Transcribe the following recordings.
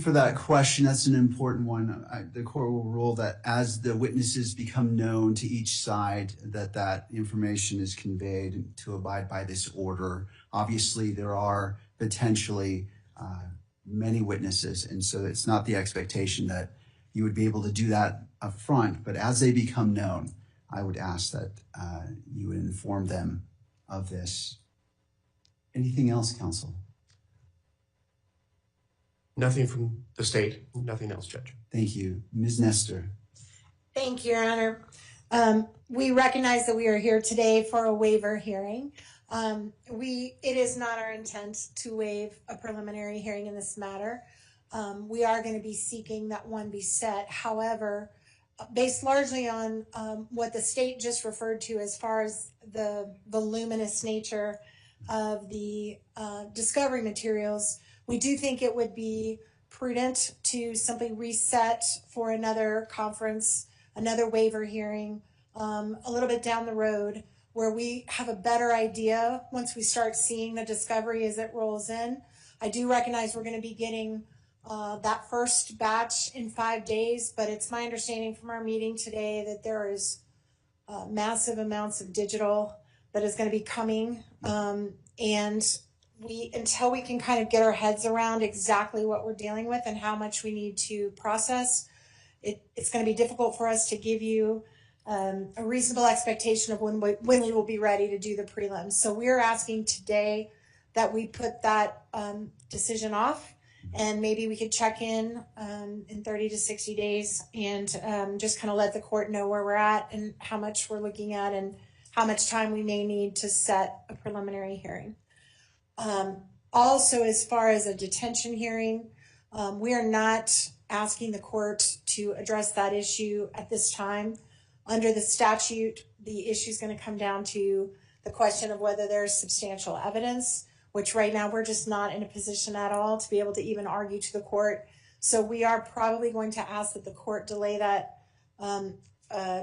For that question, that's an important one. The court will rule that as the witnesses become known to each side, that information is conveyed to abide by this order. Obviously, there are potentially many witnesses, and so it's not the expectation that you would be able to do that up front, but as they become known, I would ask that you would inform them of this. Anything else, counsel? Nothing from the state. Nothing else, Judge. Thank you. Ms. Nestor. Thank you, Your Honor. We recognize that we are here today for a waiver hearing. It is not our intent to waive a preliminary hearing in this matter. We are going to be seeking that one be set. However, based largely on what the state just referred to as far as the voluminous nature of the discovery materials, we do think it would be prudent to simply reset for another conference, another waiver hearing, a little bit down the road, where we have a better idea once we start seeing the discovery as it rolls in. I do recognize we're going to be getting that first batch in 5 days, but it's my understanding from our meeting today that there is massive amounts of digital that is going to be coming, and until we can kind of get our heads around exactly what we're dealing with and how much we need to process, it's going to be difficult for us to give you a reasonable expectation of when we will be ready to do the prelims. So we're asking today that we put that decision off, and maybe we could check in 30 to 60 days and just kind of let the court know where we're at and how much we're looking at and how much time we may need to set a preliminary hearing. Also, as far as a detention hearing, we are not asking the court to address that issue at this time. Under the statute, the issue is going to come down to the question of whether there's substantial evidence, which right now we're just not in a position at all to be able to even argue to the court. So we are probably going to ask that the court delay that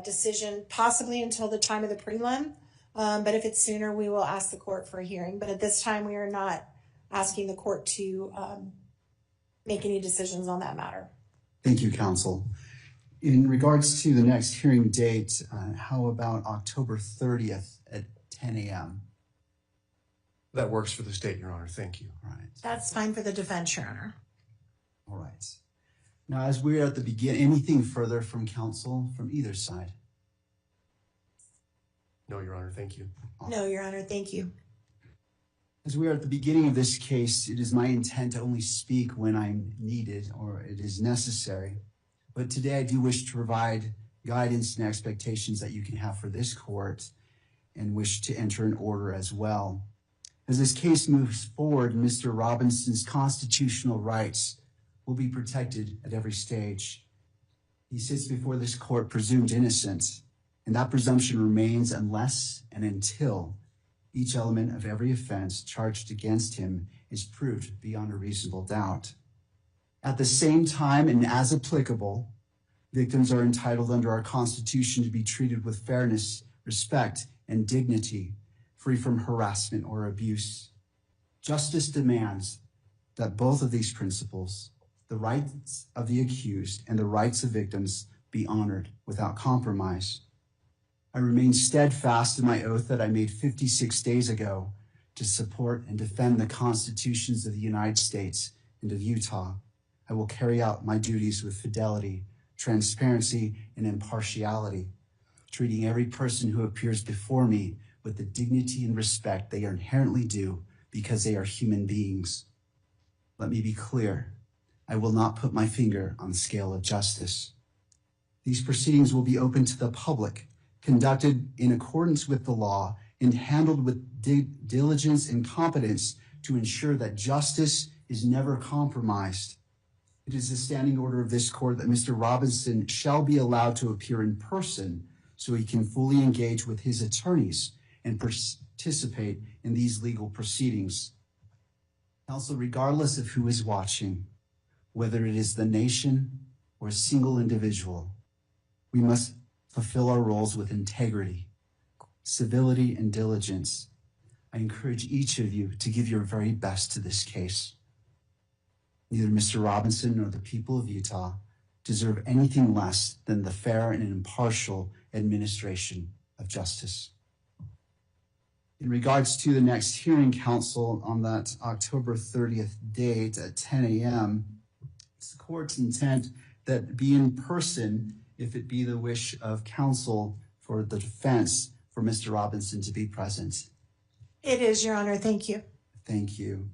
decision possibly until the time of the prelim. But if it's sooner, we will ask the court for a hearing. But at this time, we are not asking the court to make any decisions on that matter. Thank you, counsel. In regards to the next hearing date, how about October 30th at 10 a.m.? That works for the state, Your Honor. Thank you. All right. That's fine for the defense, Your Honor. All right. Now, as we're at the beginning, anything further from counsel from either side? No, Your Honor. Thank you. No, Your Honor. Thank you. As we are at the beginning of this case, it is my intent to only speak when I'm needed or it is necessary. But today I do wish to provide guidance and expectations that you can have for this court and wish to enter an order as well. As this case moves forward, Mr. Robinson's constitutional rights will be protected at every stage. He sits before this court presumed innocent, and that presumption remains unless and until each element of every offense charged against him is proved beyond a reasonable doubt. At the same time, and as applicable, victims are entitled under our Constitution to be treated with fairness, respect, and dignity, free from harassment or abuse. Justice demands that both of these principles, the rights of the accused and the rights of victims, be honored without compromise. I remain steadfast in my oath that I made 56 days ago to support and defend the constitutions of the United States and of Utah. I will carry out my duties with fidelity, transparency, and impartiality, treating every person who appears before me with the dignity and respect they are inherently due because they are human beings. Let me be clear. I will not put my finger on the scale of justice. These proceedings will be open to the public, conducted in accordance with the law, and handled with diligence and competence to ensure that justice is never compromised. It is the standing order of this court that Mr. Robinson shall be allowed to appear in person so he can fully engage with his attorneys and participate in these legal proceedings. Also, regardless of who is watching, whether it is the nation or a single individual, we must fulfill our roles with integrity, civility, and diligence. I encourage each of you to give your very best to this case. Neither Mr. Robinson nor the people of Utah deserve anything less than the fair and impartial administration of justice. In regards to the next hearing, counsel, on that October 30th date at 10 a.m., it's the court's intent that be in person if it be the wish of counsel for the defense for Mr. Robinson to be present. It is, Your Honor. Thank you. Thank you.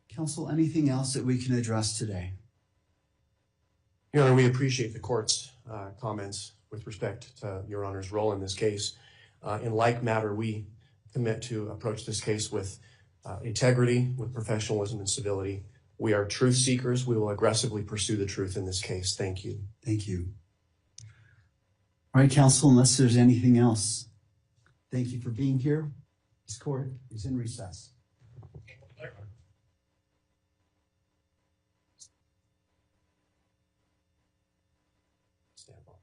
Counsel, anything else that we can address today? Your Honor, we appreciate the court's comments with respect to Your Honor's role in this case. In like matter, we commit to approach this case with integrity, with professionalism and civility. We are truth seekers. We will aggressively pursue the truth in this case. Thank you. Thank you. All right, counsel, unless there's anything else, thank you for being here. This court is in recess. Stand by.